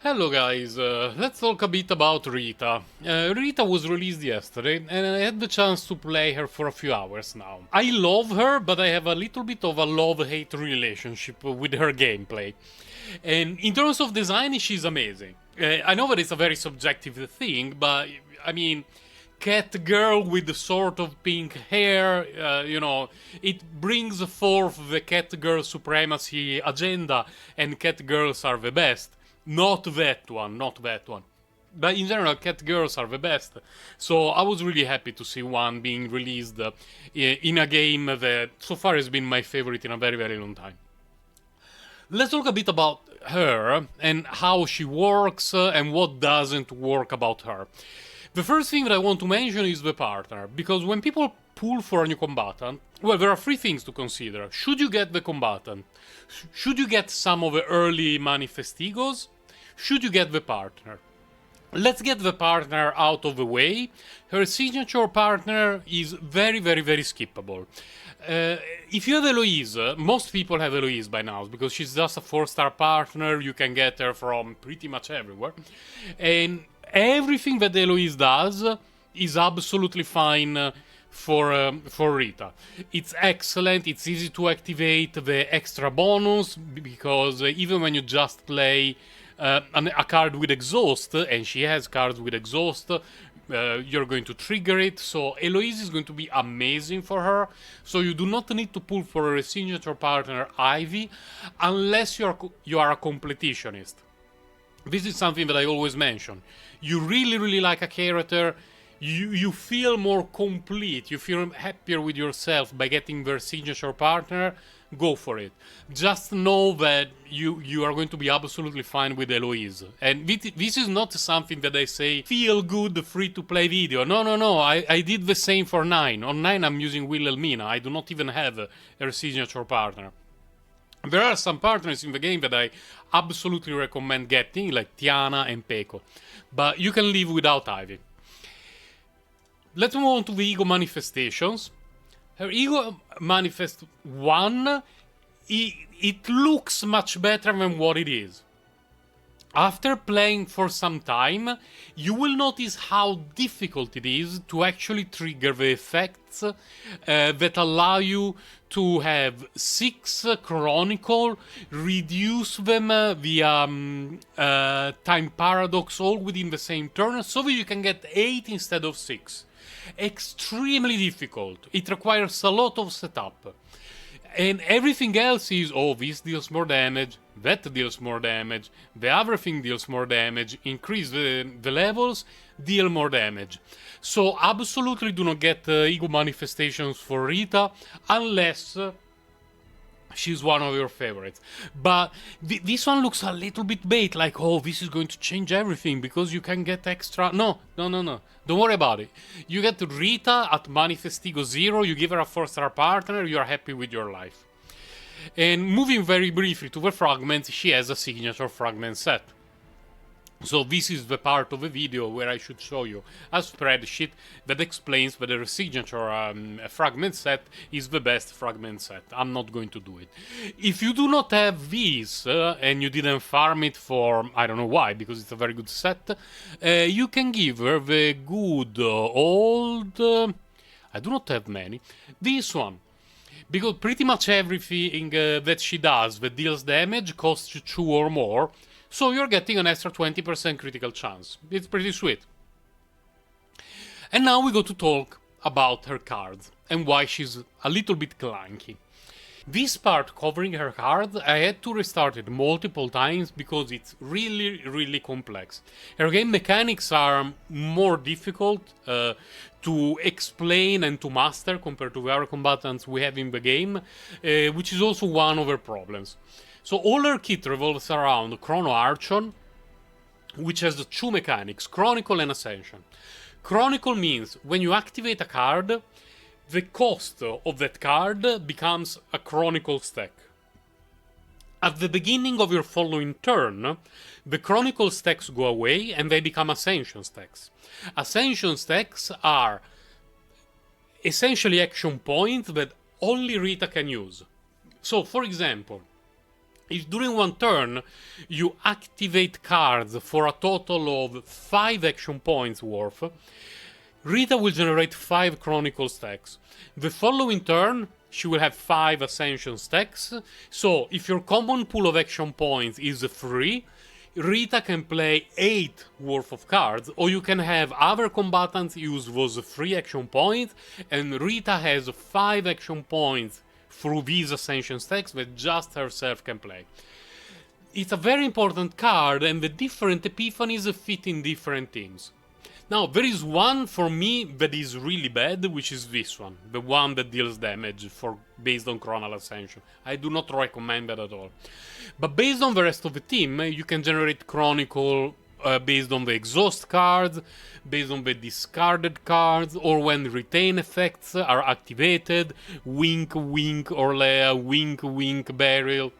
Hello guys, let's talk a bit about Rita. Rita was released yesterday and I had the chance to play her for a few hours now. I love her, but I have a little bit of a love-hate relationship with her gameplay. And in terms of design, she's amazing. I know that it's a very subjective thing, but I mean, cat girl with the sort of pink hair, it brings forth the cat girl supremacy agenda, and cat girls are the best. Not that one, not that one. But in general, cat girls are the best. So I was really happy to see one being released in a game that so far has been my favorite in a very, very long time. Let's talk a bit about her and how she works and what doesn't work about her. The first thing that I want to mention is the partner, because when people pull for a new combatant, well, there are three things to consider. Should you get the combatant? Should you get some of the early manifestigos? Should you get the partner? Let's get the partner out of the way. Her signature partner is very, very, very skippable. If you have Eloise, most people have Eloise by now because she's just a 4-star partner. You can get her from pretty much everywhere. And everything that Eloise does is absolutely fine for Rita. It's excellent, it's easy to activate the extra bonus because even when you just play a card with exhaust, and she has cards with exhaust, you're going to trigger it. So Eloise is going to be amazing for her. So you do not need to pull for a signature partner Ivy unless you are a completionist. This is something that I always mention. You really, really like a character, you feel more complete, you feel happier with yourself by getting their signature partner, go for it. Just know that you are going to be absolutely fine with Eloise. And this is not something that I say, feel good, free-to-play video. No, I did the same for 9. On 9 I'm using Wilhelmina, I do not even have her signature partner. There are some partners in the game that I absolutely recommend getting, like Tiana and Peko. But you can live without Ivy. Let's move on to the ego manifestations. Her ego manifest 1, it looks much better than what it is. After playing for some time, you will notice how difficult it is to actually trigger the effects that allow you to have 6 Chronicle, reduce them via time paradox all within the same turn, so that you can get 8 instead of 6. Extremely difficult. It requires a lot of setup. And everything else is, oh, this deals more damage, that deals more damage, the other thing deals more damage, increase the levels, deal more damage. So absolutely do not get ego manifestations for Rita unless she's one of your favorites. But this one looks a little bit bait, like, oh, this is going to change everything because you can get extra. No. Don't worry about it. You get Rita at Manifestigo 0, you give her a 4-star partner, you are happy with your life. And moving very briefly to the fragments, she has a signature fragment set. So this is the part of the video where I should show you a spreadsheet that explains whether a signature fragment set is the best fragment set. I'm not going to do it. If you do not have these and you didn't farm it for, I don't know why, because it's a very good set, you can give her the good old... I do not have many. This one. Because pretty much everything that she does that deals damage costs you 2 or more. So you're getting an extra 20% critical chance. It's pretty sweet. And now we go to talk about her cards and why she's a little bit clunky. This part covering her cards, I had to restart it multiple times because it's really, really complex. Her game mechanics are more difficult to explain and to master compared to the other combatants we have in the game, which is also one of her problems. So all her kit revolves around Chrono Archon, which has 2 mechanics, Chronicle and Ascension. Chronicle means when you activate a card, the cost of that card becomes a Chronicle stack. At the beginning of your following turn, the Chronicle stacks go away and they become Ascension stacks. Ascension stacks are essentially action points that only Rita can use. So, for example, If during one turn you activate cards for a total of 5 action points worth, Rita will generate 5 Chronicle stacks. The following turn, she will have 5 Ascension stacks. So, if your common pool of action points is 3, Rita can play 8 worth of cards, or you can have other combatants use those 3 action points, and Rita has 5 action points through these Ascension stacks that just herself can play. It's a very important card, and the different epiphanies fit in different teams. Now, there is one for me that is really bad, which is this one. The one that deals damage based on Chronal Ascension. I do not recommend that at all. But based on the rest of the team, you can generate Chronicle based on the exhaust cards, based on the discarded cards, or when retain effects are activated. Wink, wink, Orlea, wink, wink, Burial.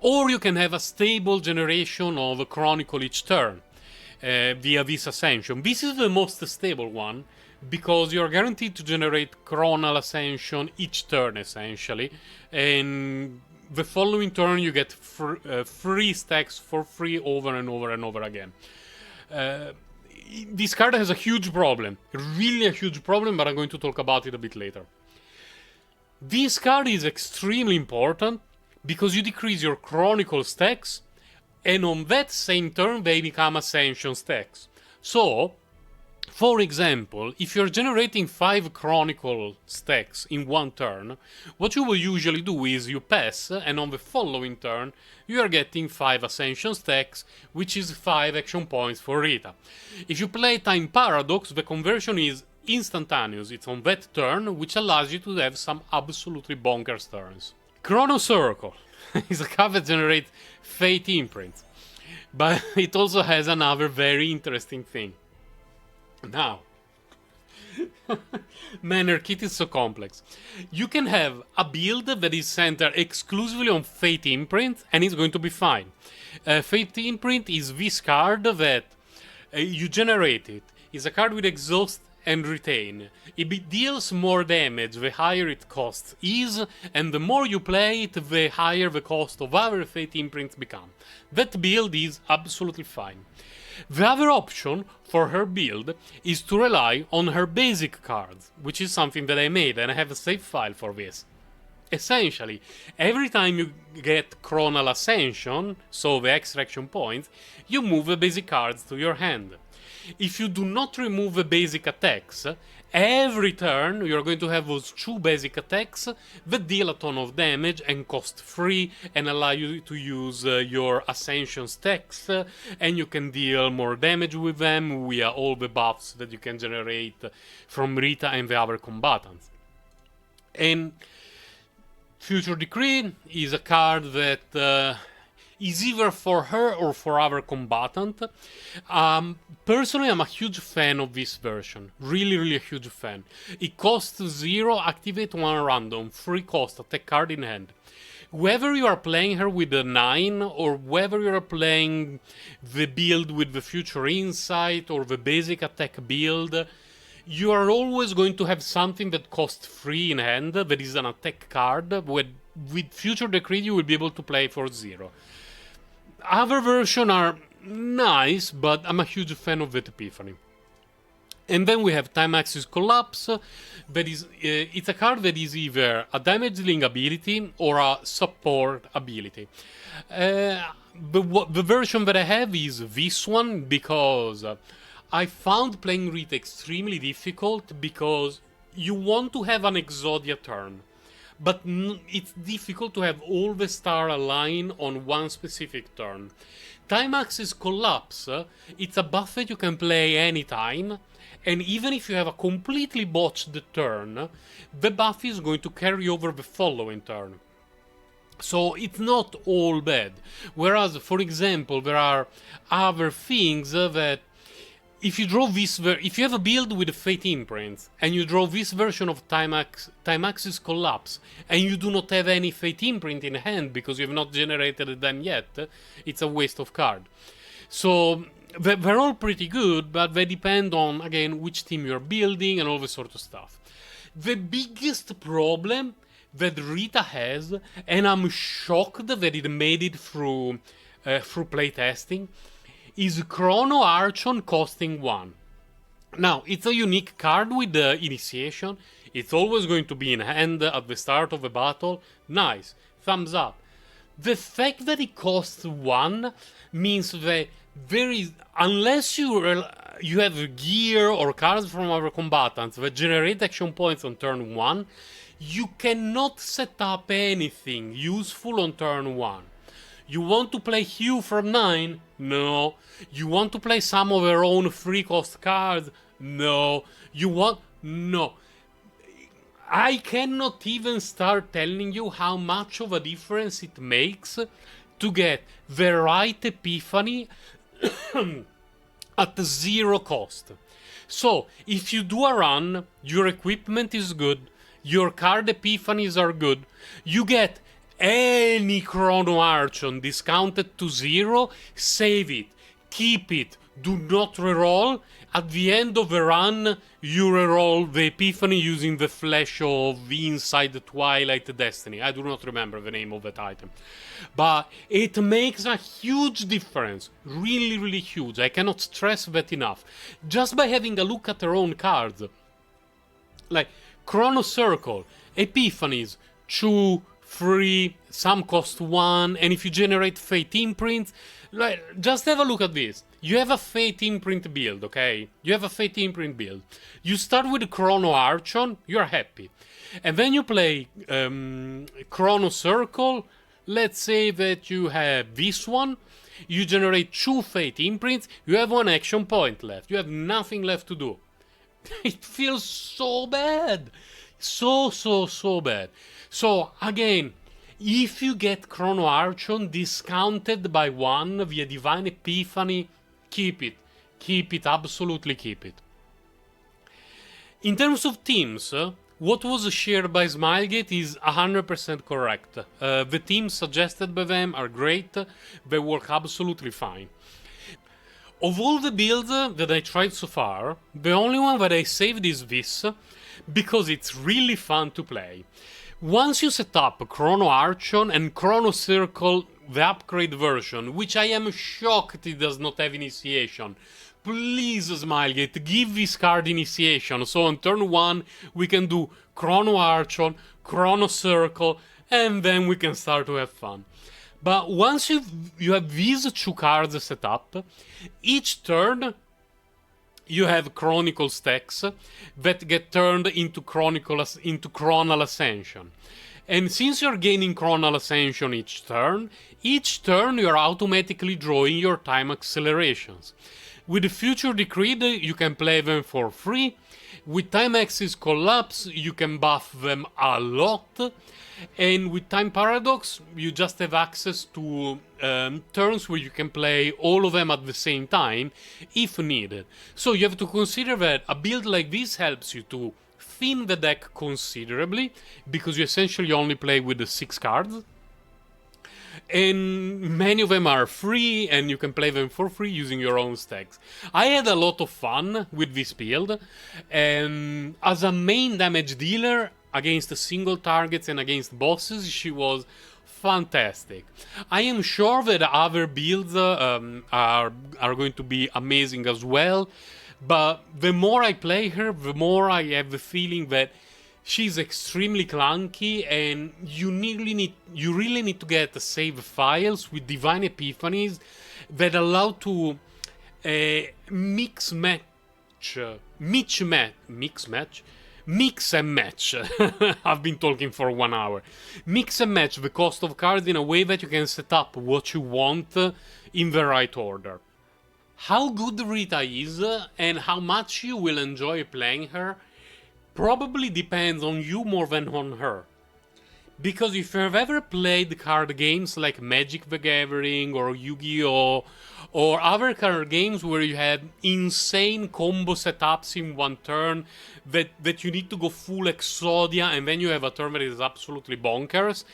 Or you can have a stable generation of a Chronicle each turn. Via this Ascension. This is the most stable one, because you're guaranteed to generate Chronal Ascension each turn, essentially. And the following turn you get 3 stacks for free over and over and over again. This card has a huge problem. Really a huge problem, but I'm going to talk about it a bit later. This card is extremely important, because you decrease your Chronicle stacks, and on that same turn they become Ascension stacks. So, for example, if you're generating 5 Chronicle stacks in one turn, what you will usually do is you pass, and on the following turn you are getting 5 Ascension stacks, which is 5 action points for Rita. If you play Time Paradox, the conversion is instantaneous. It's on that turn, which allows you to have some absolutely bonkers turns. Chrono Circle is a card that generates Fate imprints, but it also has another very interesting thing. Now, man, her kit is so complex. You can have a build that is centered exclusively on Fate imprint, and it's going to be fine. Fate imprint is this card that you generate it. It's a card with exhaust and retain. It deals more damage the higher its cost is, and the more you play it, the higher the cost of other Fate imprints become. That build is absolutely fine. The other option for her build is to rely on her basic cards, which is something that I made, and I have a save file for this. Essentially, every time you get Chronal Ascension, so the extra action points, you move the basic cards to your hand. If you do not remove the basic attacks, every turn you're going to have those 2 basic attacks that deal a ton of damage and cost free and allow you to use your Ascension stacks, and you can deal more damage with them via all the buffs that you can generate from Rita and the other combatants. And Future Decree is a card that is either for her or for other combatant. Personally, I'm a huge fan of this version. Really a huge fan. It costs 0, activate 1 random, free cost, attack card in hand. Whether you are playing her with a 9, or whether you are playing the build with the Future Insight or the basic attack build, you are always going to have something that costs 3 in hand, that is an attack card. With Future Decree you will be able to play for 0. Other versions are nice, but I'm a huge fan of that Epiphany. And then we have Time Axis Collapse. That is, it's a card that is either a damage dealing ability or a support ability. The version that I have is this one, because I found playing Rita extremely difficult, because you want to have an Exodia turn. But it's difficult to have all the stars align on one specific turn. Time Axis Collapse, it's a buff that you can play anytime, and even if you have a completely botched turn, the buff is going to carry over the following turn. So it's not all bad. Whereas, for example, there are other things that if you draw this, if you have a build with a Fate imprints and you draw this version of Time Axis Collapse and you do not have any Fate imprint in hand because you have not generated them yet, it's a waste of card. So they're all pretty good, but they depend on, again, which team you're building and all this sort of stuff. The biggest problem that Rita has, and I'm shocked that it made it through playtesting, is Chrono Archon costing 1. Now, it's a unique card with the initiation. It's always going to be in hand at the start of a battle. Nice. Thumbs up. The fact that it costs 1 means that unless you have gear or cards from our combatants that generate action points on turn 1, you cannot set up anything useful on turn 1. You want to play Hugh from 9? No. You want to play some of your own free cost cards? No. No. I cannot even start telling you how much of a difference it makes to get the right epiphany at 0 cost. So, if you do a run, your equipment is good, your card epiphanies are good, you get any Chrono Archon discounted to 0, save it, keep it, do not reroll. At the end of the run, you reroll the epiphany using the flash of Inside the Twilight Destiny. I do not remember the name of that item. But it makes a huge difference. Really, really huge. I cannot stress that enough. Just by having a look at their own cards. Like, Chrono Circle, Epiphanies, 2, 3, some cost 1, and if you generate Fate Imprints, like, just have a look at this. You have a Fate Imprint build, okay? You have a Fate Imprint build. You start with Chrono Archon, you're happy. And then you play Chrono Circle. Let's say that you have this one. You generate 2 Fate Imprints. You have 1 action point left. You have nothing left to do. It feels so bad. So bad. So, again, if you get Chrono Archon discounted by 1 via Divine Epiphany, keep it. Keep it, absolutely keep it. In terms of teams, what was shared by Smilegate is 100% correct. The teams suggested by them are great. They work absolutely fine. Of all the builds that I tried so far, the only one that I saved is this, because it's really fun to play. Once you set up Chrono Archon and Chrono Circle, the upgrade version, which I am shocked it does not have initiation. Please, Smilegate, give this card initiation, so on turn 1 we can do Chrono Archon, Chrono Circle, and then we can start to have fun. But once you have these 2 cards set up, each turn you have Chronicle stacks that get turned into Chronal Ascension. And since you're gaining Chronal Ascension each turn you're automatically drawing your time accelerations. With the Future Decreed, you can play them for free. With Time Axis Collapse, you can buff them a lot. And with Time Paradox, you just have access to turns where you can play all of them at the same time, if needed. So you have to consider that a build like this helps you to thin the deck considerably, because you essentially only play with the 6 cards. And many of them are free, and you can play them for free using your own stacks. I had a lot of fun with this build, and as a main damage dealer against single targets and against bosses, she was fantastic. I am sure that other builds are going to be amazing as well, but the more I play her, the more I have the feeling that she's extremely clunky, and you really need to get save files with Divine Epiphanies that allow to mix and match. I've been talking for 1 hour. Mix and match the cost of cards in a way that you can set up what you want in the right order. How good Rita is and how much you will enjoy playing her probably depends on you more than on her. Because if you've ever played card games like Magic the Gathering or Yu-Gi-Oh! Or other card games where you had insane combo setups in 1 turn that you need to go full Exodia, and then you have a turn that is absolutely bonkers,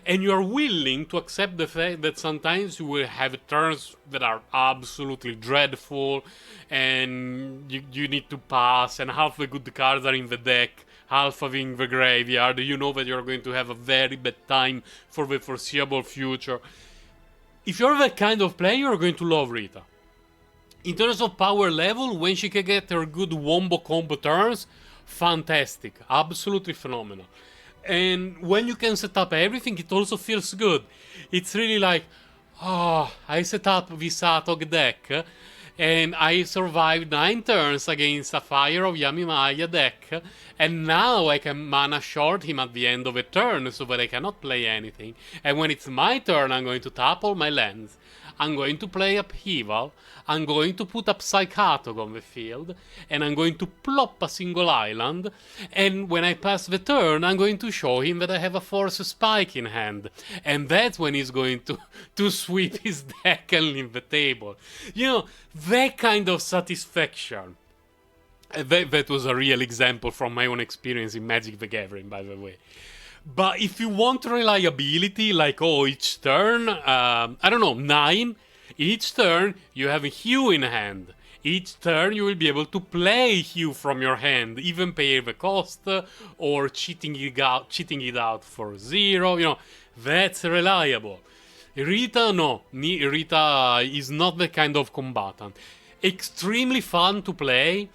and you are willing to accept the fact that sometimes you will have turns that are absolutely dreadful and you need to pass, and half the good cards are in the deck, halving the graveyard, you know that you're going to have a very bad time for the foreseeable future. If you're that kind of player, you're going to love Rita. In terms of power level, when she can get her good wombo combo turns, fantastic, absolutely phenomenal. And when you can set up everything, it also feels good. It's really like, oh, I set up this Atog deck, and I survived 9 turns against a Fire of Yamimaya deck, and now I can mana short him at the end of a turn so that I cannot play anything. And when it's my turn, I'm going to tap all my lands. I'm going to play Upheaval, I'm going to put up Atog on the field, and I'm going to plop a single island, and when I pass the turn, I'm going to show him that I have a Force Spike in hand, and that's when he's going to sweep his deck and leave the table. You know, that kind of satisfaction. That was a real example from my own experience in Magic the Gathering, by the way. But if you want reliability, like, oh, each turn, I don't know, 9, each turn you have a Hue in hand. Each turn you will be able to play Hue from your hand, even pay the cost, or cheating it out for 0, you know, that's reliable. Rita, no, Rita is not the kind of combatant. Extremely fun to play,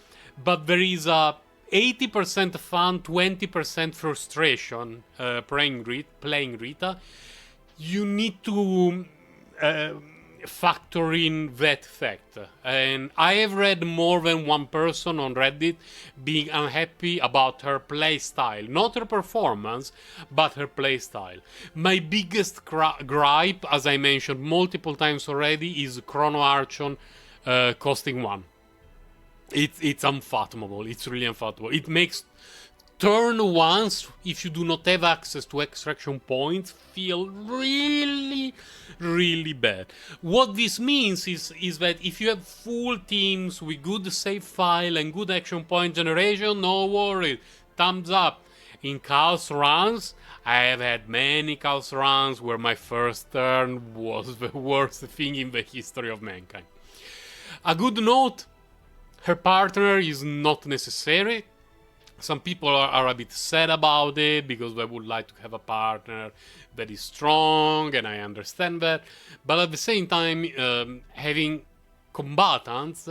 but there is a 80% fun, 20% frustration playing Rita. You need to factor in that fact. And I have read more than one person on Reddit being unhappy about her playstyle. Not her performance, but her playstyle. My biggest gripe, as I mentioned multiple times already, is Chrono Archon costing 1. It's unfathomable. It's really unfathomable. It makes turn 1s, if you do not have access to extraction points, feel really, really bad. What this means is that if you have full teams with good save file and good action point generation, no worries. Thumbs up. In Chaos runs, I have had many Chaos runs where my first turn was the worst thing in the history of mankind. A good note, her partner is not necessary. Some people are a bit sad about it because they would like to have a partner that is strong, and I understand that. But at the same time, having combatants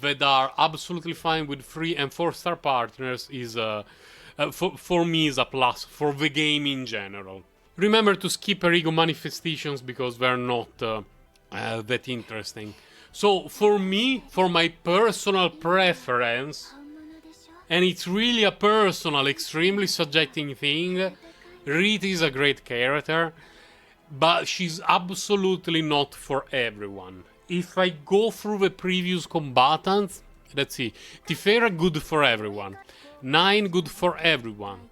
that are absolutely fine with 3 and 4-star partners is, for me, is a plus for the game in general. Remember to skip Erigo manifestations because they're not that interesting. So for me, for my personal preference, and it's really a personal, extremely subjective thing, Rita is a great character, but she's absolutely not for everyone. If I go through the previous combatants, let's see, Tifera good for everyone, 9 good for everyone,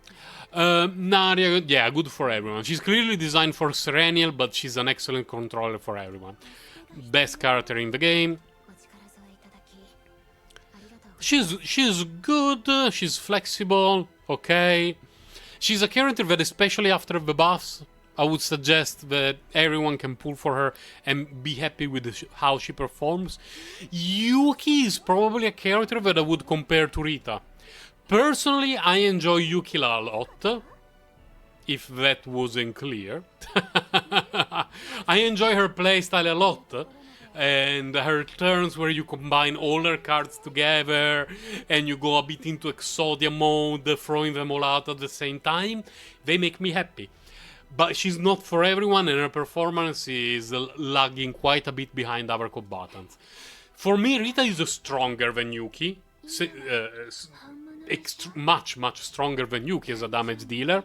Narya, yeah, good for everyone. She's clearly designed for Sereniel, but she's an excellent controller for everyone. Best character in the game. She's good, she's flexible, okay. She's a character that, especially after the buffs, I would suggest that everyone can pull for her and be happy with how she performs. Yuki is probably a character that I would compare to Rita. Personally, I enjoy Yuki a lot, if that wasn't clear. I enjoy her playstyle a lot, and her turns where you combine all her cards together and you go a bit into Exodia mode, throwing them all out at the same time, they make me happy. But she's not for everyone, and her performance is lagging quite a bit behind other combatants. For me, Rita is stronger than Yuki, much stronger than Yuki as a damage dealer.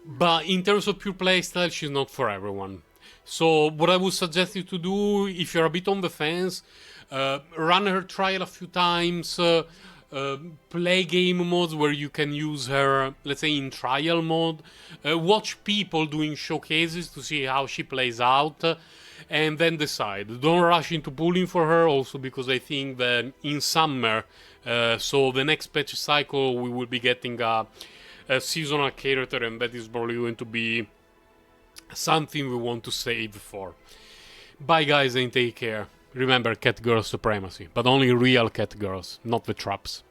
But in terms of pure playstyle, she's not for everyone. So what I would suggest you to do, if you're a bit on the fence, run her trial a few times, play game modes where you can use her, let's say, in trial mode, watch people doing showcases to see how she plays out, and then decide. Don't rush into pulling for her, also because I think that in summer, so the next patch cycle, we will be getting a seasonal character, and that is probably going to be something we want to save for. Bye guys, and take care. Remember, cat girl supremacy, but only real cat girls, not the traps.